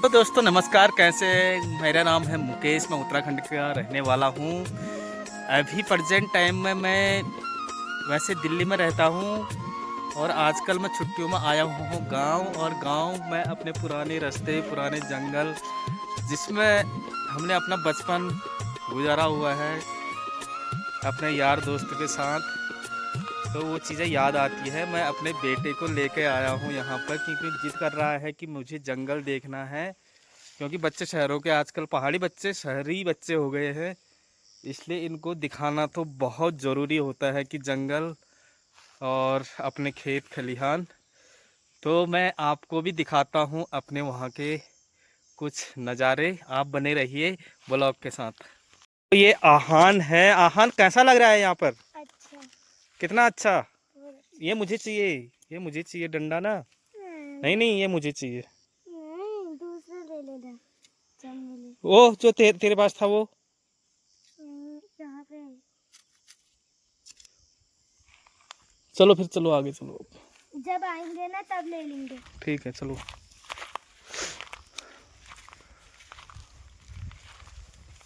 तो दोस्तों नमस्कार, कैसे? मेरा नाम है मुकेश, मैं उत्तराखंड का रहने वाला हूँ। अभी प्रेजेंट टाइम में मैं वैसे दिल्ली में रहता हूँ और आजकल मैं छुट्टियों में आया हूँ गांव। और गांव में अपने पुराने रास्ते, पुराने जंगल, जिसमें हमने अपना बचपन गुजारा हुआ है अपने यार दोस्त के साथ, तो वो चीज़ें याद आती है। मैं अपने बेटे को लेके आया हूँ यहाँ पर क्योंकि जिद कर रहा है कि मुझे जंगल देखना है। क्योंकि बच्चे शहरों के, आजकल पहाड़ी बच्चे शहरी बच्चे हो गए हैं, इसलिए इनको दिखाना तो बहुत ज़रूरी होता है कि जंगल और अपने खेत खलिहान। तो मैं आपको भी दिखाता हूँ अपने वहाँ के कुछ नज़ारे। आप बने रहिए ब्लॉग के साथ। तो ये आहान है। आहान कैसा लग रहा है यहाँ पर? अच्छा। कितना अच्छा। ये मुझे चाहिए, ये मुझे चाहिए डंडा ना। नहीं नहीं, ये मुझे चाहिए। दूसरा ले लेना। चमेली। वो जो तेरे पास था वो। यहाँ पे। चलो फिर, चलो आगे चलो। जब आएंगे ना तब ले लेंगे। ठीक है चलो।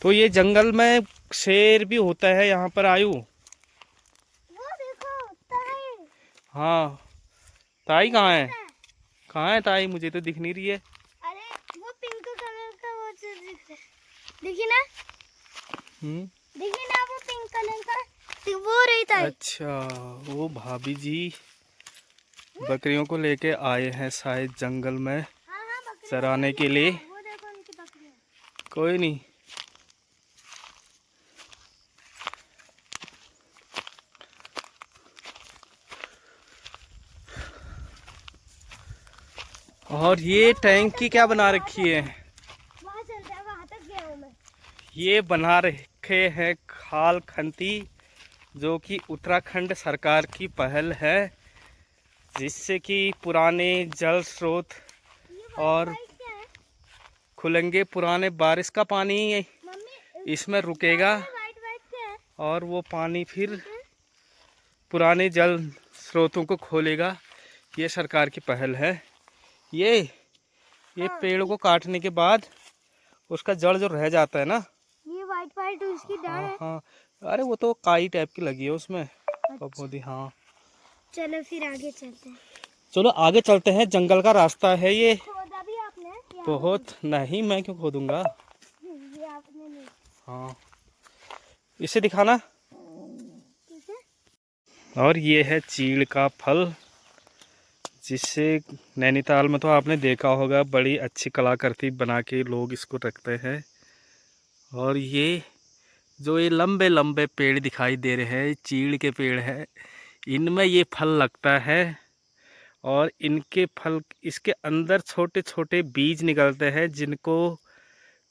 तो ये जंगल में शेर भी होता है यहाँ पर आयु। वो देखो ताई। हाँ, ताई कहाँ है? कहाँ है ताई? मुझे तो दिख नहीं रही है। अरे वो पिंक कलर का वो चीज दिख रहा है, देखिए ना। देखिए ना वो पिंक कलर का, वो रही ताई। अच्छा, वो भाभी जी बकरियों को लेके आए हैं शायद जंगल में हाँ, चराने के लिए। वो देखो उनकी बकरियां। कोई नहीं। और ये टैंकी क्या बना रखी है? वहाँ चलते हैं, वहाँ तक गया हूँ मैं। ये बना रखे हैं खाल खंती, जो कि उत्तराखंड सरकार की पहल है, जिससे कि पुराने जल स्रोत और क्या है? खुलेंगे। पुराने बारिश का पानी मम्मी इसमें रुकेगा वाइट वाइट क्या है? और वो पानी फिर पुराने जल स्रोतों को खोलेगा। ये सरकार की पहल है। ये पेड़ को काटने के बाद उसका जड़ जो रह जाता है ना, ये वाइट वाइट उसकी डाल हाँ है। हाँ, अरे वो तो काई टाइप की लगी है उसमें। अच्छा। हाँ, चलो फिर आगे चलते हैं। चलो आगे चलते हैं। जंगल का रास्ता है ये। खोदा भी आपने या बहुत नहीं, मैं क्यों खोदूंगा। ये आपने नहीं। हाँ, इसे दिखाना। ठीक है। और ये है चीड़ का फल, जिससे नैनीताल में तो आपने देखा होगा, बड़ी अच्छी कलाकृति बना के लोग इसको रखते हैं। और ये लंबे लंबे पेड़ दिखाई दे रहे हैं, चीड़ के पेड़ हैं, इनमें ये फल लगता है। और इनके फल, इसके अंदर छोटे छोटे बीज निकलते हैं, जिनको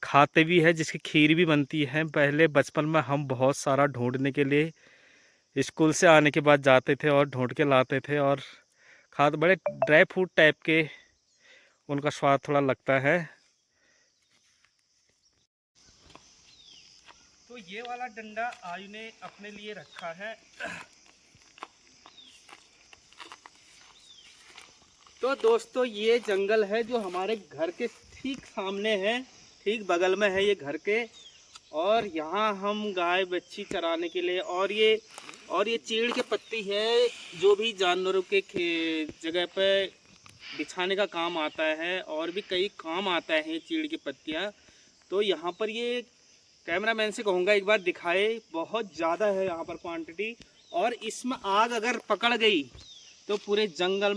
खाते भी है, जिसकी खीर भी बनती है। पहले बचपन में हम बहुत सारा ढूंढने के लिए स्कूल से आने के बाद जाते थे और ढूंढ के लाते थे और खाते। बड़े ड्राई फ्रूट टाइप के उनका स्वाद थोड़ा लगता है। तो ये वाला डंडा आयु ने अपने लिए रखा है। तो दोस्तों, ये जंगल है जो हमारे घर के ठीक सामने है, ठीक बगल में है ये घर के। और यहाँ हम गाय बच्छी चराने के लिए, और ये चीड़ के पत्ती है, जो भी जानवरों के जगह पे बिछाने का काम आता है, और भी कई काम आता है चीड़ की पत्तियाँ। तो यहाँ पर ये कैमरामैन से कहूँगा एक बार दिखाए, बहुत ज़्यादा है यहाँ पर क्वांटिटी। और इसमें आग अगर पकड़ गई तो पूरे जंगल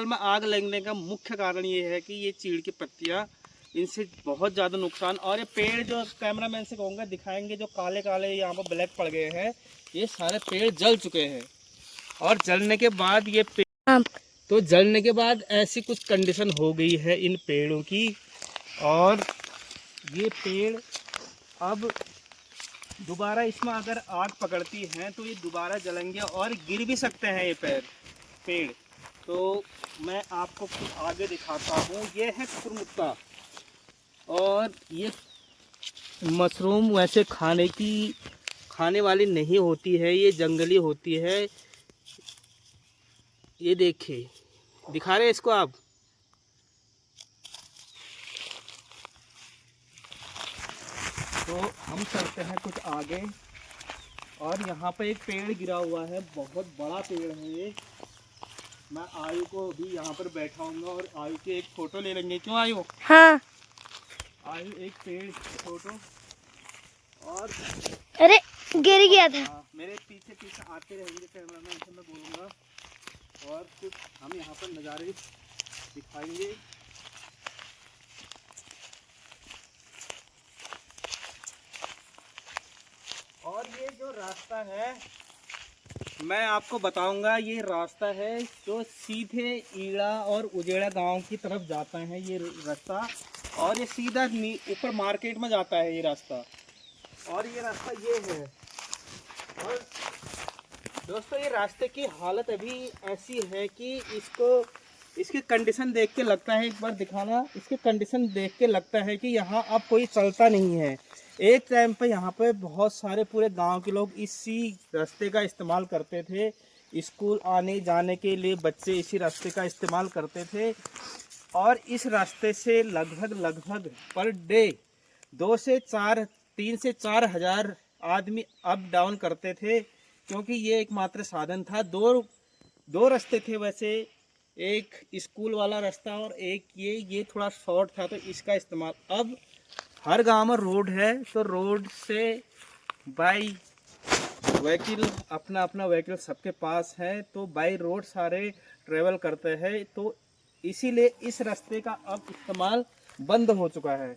में आग लगने का मुख्य कारण ये है कि ये चीड़ की पत्तियाँ, इनसे बहुत ज़्यादा नुकसान। और ये पेड़ जो कैमरामैन से कहूँगा दिखाएंगे, जो काले काले यहाँ पर ब्लैक पड़ गए हैं, ये सारे पेड़ जल चुके हैं। और जलने के बाद ये पेड़, तो जलने के बाद ऐसी कुछ कंडीशन हो गई है इन पेड़ों की। और ये पेड़ अब दोबारा इसमें अगर आग पकड़ती हैं तो ये दोबारा जलेंगे और गिर भी सकते हैं ये पेड़। तो मैं आपको कुछ आगे दिखाता हूँ। ये है खुरमुट्टा, और ये मशरूम वैसे खाने वाली नहीं होती है, ये जंगली होती है। ये देखिए, दिखा रहे हैं इसको आप। तो हम चलते हैं कुछ आगे। और यहाँ पे एक पेड़ गिरा हुआ है, बहुत बड़ा पेड़ है ये। मैं आयु को भी यहाँ पर बैठाऊंगा और आयु की एक फोटो ले लेंगे। क्यों आयु? हाँ। आयु एक पेड़ फोटो। और अरे गिर गया था। मेरे पीछे पीछे आते रहेंगे कैमरामैन से मैं बोलूँगा, और कुछ हम यहाँ पर नज़ारे दिखाएंगे। और ये जो रास्ता है मैं आपको बताऊंगा, ये रास्ता है जो सीधे ईड़ा और उजेड़ा गांव की तरफ जाता है ये रास्ता, और ये सीधा ऊपर मार्केट में जाता है ये रास्ता। और ये रास्ता ये है। और दोस्तों ये रास्ते की हालत अभी ऐसी है कि इसकी कंडीशन देख के लगता है, एक बार दिखाना, इसकी कंडीशन देख के लगता है कि यहाँ अब कोई चलता नहीं है। एक टाइम पे यहाँ पे बहुत सारे पूरे गांव के लोग इसी रास्ते का इस्तेमाल करते थे। स्कूल आने जाने के लिए बच्चे इसी रास्ते का इस्तेमाल करते थे। और इस रास्ते से लगभग पर डे 3 से 4 हज़ार आदमी अप डाउन करते थे, क्योंकि ये एकमात्र साधन था। दो रास्ते थे वैसे, एक स्कूल वाला रास्ता और एक ये थोड़ा शॉर्ट था, तो इसका इस्तेमाल। अब हर गांव में रोड है, तो रोड से बाई व्हीकल अपना व्हीकल सबके पास है, तो बाई रोड सारे ट्रेवल करते हैं। तो इसीलिए इस रास्ते का अब इस्तेमाल बंद हो चुका है।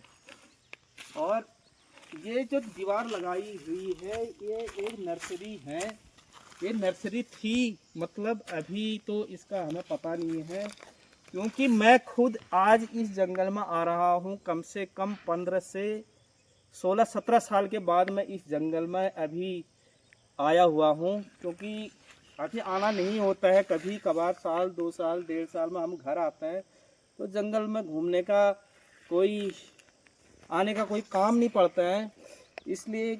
और ये जो दीवार लगाई हुई है ये एक नर्सरी है। ये नर्सरी थी, मतलब अभी तो इसका हमें पता नहीं है, क्योंकि मैं खुद आज इस जंगल में आ रहा हूँ। कम से कम 15 से 16-17 साल के बाद मैं इस जंगल में अभी आया हुआ हूँ, क्योंकि अभी आना नहीं होता है। कभी कभार साल 2 साल 1.5 साल में हम घर आते हैं, तो जंगल में घूमने का आने का कोई काम नहीं पड़ता है। इसलिए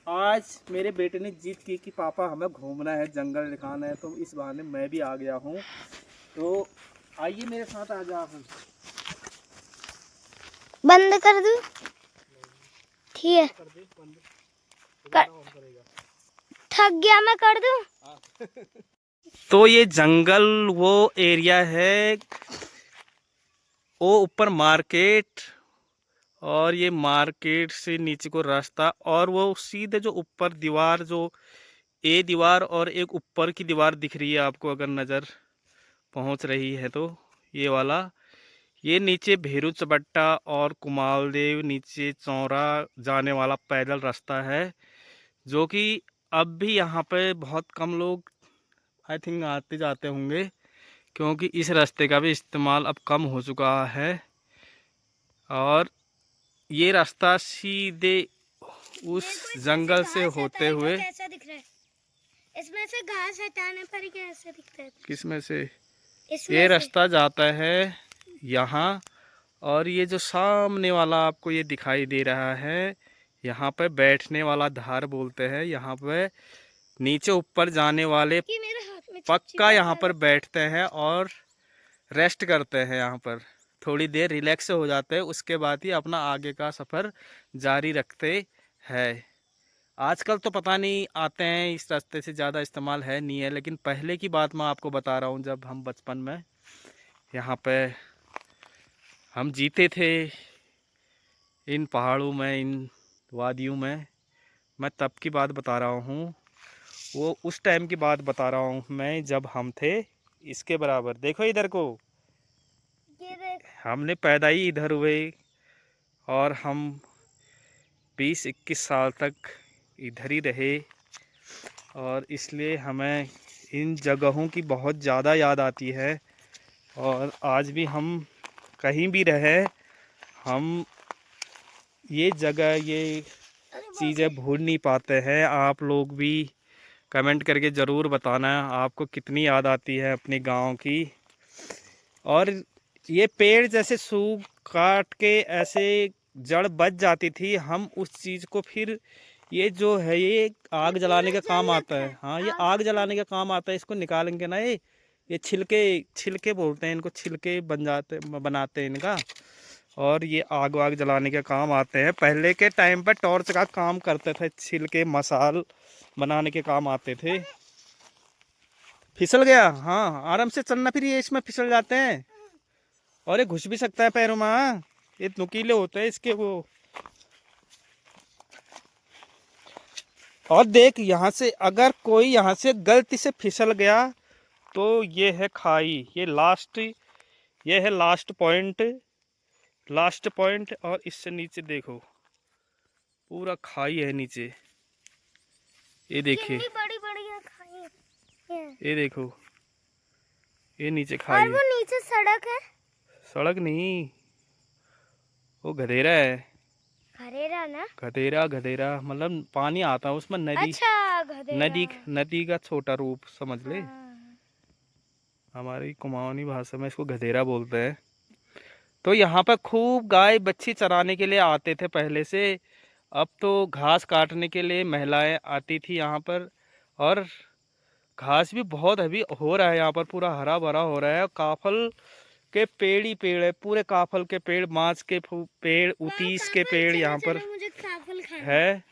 आज मेरे बेटे ने जिद की कि पापा हमें घूमना है, जंगल दिखाना है, तो इस बहाने मैं भी आ गया हूँ। तो आइए मेरे साथ आ जाओ। बंद कर दूं? ठीक है, थक गया, मैं कर दूं? तो ये जंगल वो एरिया है, वो ऊपर मार्केट, और ये मार्केट से नीचे को रास्ता, और वो सीधे जो ऊपर दीवार, जो ए दीवार और एक ऊपर की दीवार दिख रही है आपको, अगर नज़र पहुंच रही है तो ये वाला, ये नीचे भेरू चबट्टा और कुमालदेव नीचे चौरा जाने वाला पैदल रास्ता है, जो कि अब भी यहाँ पे बहुत कम लोग आई थिंक आते जाते होंगे, क्योंकि इस रास्ते का भी इस्तेमाल अब कम हो चुका है। और ये रास्ता सीधे उस जंगल से होते हुए, कैसा दिख रहा है? इसमें से घास हटाने पर कैसा दिखता है? किसमें से? ये रास्ता जाता है यहाँ, और ये जो सामने वाला आपको ये दिखाई दे रहा है, यहाँ पे बैठने वाला धार बोलते हैं। यहाँ पे नीचे ऊपर जाने वाले पक्का यहाँ पर बैठते हैं और रेस्ट करते हैं, यहाँ पर थोड़ी देर रिलैक्स हो जाते हैं, उसके बाद ही अपना आगे का सफ़र जारी रखते हैं। आजकल तो पता नहीं आते हैं, इस रास्ते से ज़्यादा इस्तेमाल है नहीं है, लेकिन पहले की बात मैं आपको बता रहा हूँ, जब हम बचपन में यहाँ पे हम जीते थे इन पहाड़ों में, इन वादियों में, मैं तब की बात बता रहा हूँ। वो उस टाइम की बात बता रहा हूँ मैं, जब हम थे इसके बराबर। देखो इधर को, हमने पैदा ही इधर हुए, और हम 20-21 साल तक इधर ही रहे, और इसलिए हमें इन जगहों की बहुत ज़्यादा याद आती है। और आज भी हम कहीं भी रहे, हम ये जगह, ये चीज़ें भूल नहीं पाते हैं। आप लोग भी कमेंट करके ज़रूर बताना आपको कितनी याद आती है अपने गांव की। और ये पेड़ जैसे सूख काट के ऐसे जड़ बच जाती थी, हम उस चीज़ को फिर, ये जो है ये आग जलाने का काम आता है। हाँ, ये आग जलाने का काम आता है। इसको निकालेंगे ना, ये छिलके बोलते हैं इनको, छिलके बनाते हैं इनका। और ये आग वाग जलाने के काम आते हैं। पहले के टाइम पर टॉर्च का काम करते थे, छिलके मसाल बनाने के काम आते थे। फिसल गया? हाँ आराम से चलना, फिर ये इसमें फिसल जाते हैं और ये घुस भी सकता है पैरों में। हाँ, ये नुकीले होते हैं इसके वो। और देख यहाँ से अगर कोई यहाँ से गलती से फिसल गया तो ये है खाई। ये है लास्ट पॉइंट। और इससे नीचे देखो पूरा खाई है नीचे। ये देखिए, बड़ी बड़ी खाई। ये देखो, ये नीचे खाई। और वो नीचे सड़क है। सड़क नहीं, वो गधेरा है। गधेरा ना? गधेरा मतलब पानी आता है उसमें, नदी। अच्छा, गधेरा। नदी का छोटा रूप समझ ले। हाँ। हमारी कुमाऊनी भाषा में इसको गधेरा बोलते हैं। तो यहाँ पर खूब गाय बच्ची चराने के लिए आते थे पहले से। अब तो घास काटने के लिए महिलाएं आती थी यहाँ पर। और घास भी बहुत अभी हो रहा है यहाँ पर, पूरा हरा भरा हो रहा है। काफल के पेड़ ही पेड़ है, पूरे काफल के पेड़, माँस के पेड़, उतीस के पेड़ यहाँ पर मुझे काफल खाना है।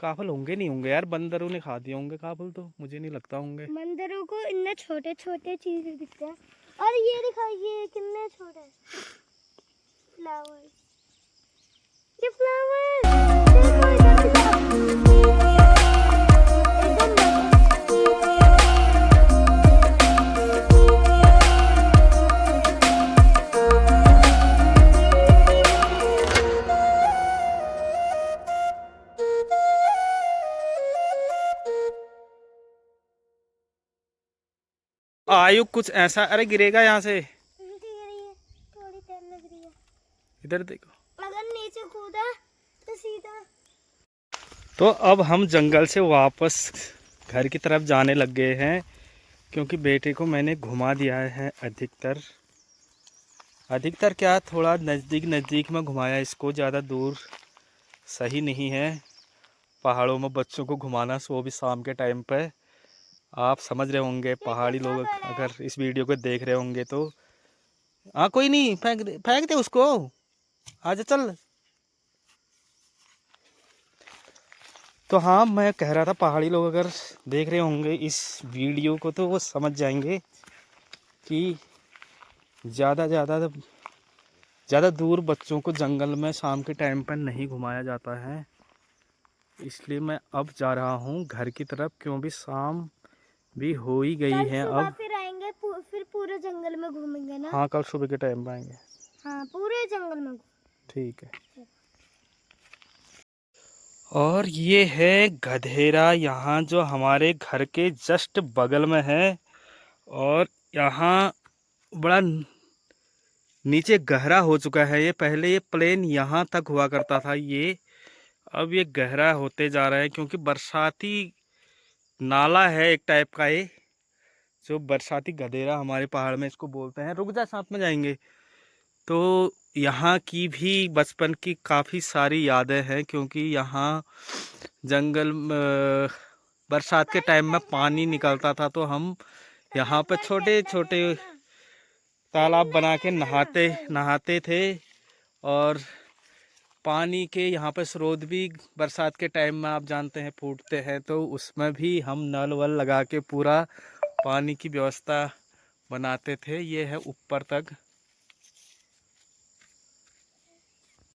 काफल होंगे नहीं होंगे यार, बंदरों ने खा दिए होंगे काफल, तो मुझे नहीं लगता होंगे। बंदरों को इतने छोटे छोटे चीज दिखते हैं। और ये दिखाइए कितने छोटे फ्लावर्स। ये फ्लावर्स देखो इधर आयु कुछ ऐसा, अरे गिरेगा यहाँ से। थोड़ी देर लग रही है। इधर देखो, अगर नीचे कूदा तो सीधा। तो अब हम जंगल से वापस घर की तरफ जाने लग गए हैं, क्योंकि बेटे को मैंने घुमा दिया है अधिकतर क्या, थोड़ा नज़दीक में घुमाया इसको, ज़्यादा दूर सही नहीं है पहाड़ों में बच्चों को घुमाना, सो भी शाम के टाइम पे। आप समझ रहे होंगे, पहाड़ी लोग अगर इस वीडियो को देख रहे होंगे तो। हाँ कोई नहीं, फेंक दे उसको, आजा चल। तो हाँ, मैं कह रहा था पहाड़ी लोग अगर देख रहे होंगे इस वीडियो को तो वो समझ जाएंगे कि ज़्यादा दूर बच्चों को जंगल में शाम के टाइम पर नहीं घुमाया जाता है। इसलिए मैं अब जा रहा हूँ घर की तरफ, क्योंकि शाम भी हो ही गई है। अब फिर आएंगे, फिर पूरे जंगल में घूमेंगे ना? हाँ, कल सुबह के टाइम में आएंगे। हाँ, पूरे जंगल में। ठीक है। और ये है गधेरा, यहाँ जो हमारे घर के जस्ट बगल में है। और यहाँ बड़ा नीचे गहरा हो चुका है ये। पहले ये प्लेन यहाँ तक हुआ करता था, ये अब ये गहरा होते जा रहा है, क्योंकि बरसाती नाला है एक टाइप का ये, जो बरसाती गधेरा हमारे पहाड़ में इसको बोलते हैं। रुक जा, साथ में जाएंगे। तो यहाँ की भी बचपन की काफ़ी सारी यादें हैं, क्योंकि यहाँ जंगल बरसात के टाइम में पानी निकलता था, तो हम यहाँ पर छोटे छोटे तालाब बना के नहाते थे। और पानी के यहाँ पे स्रोत भी बरसात के टाइम में आप जानते हैं फूटते हैं, तो उसमें भी हम नल वल लगा के पूरा पानी की व्यवस्था बनाते थे। ये है ऊपर तक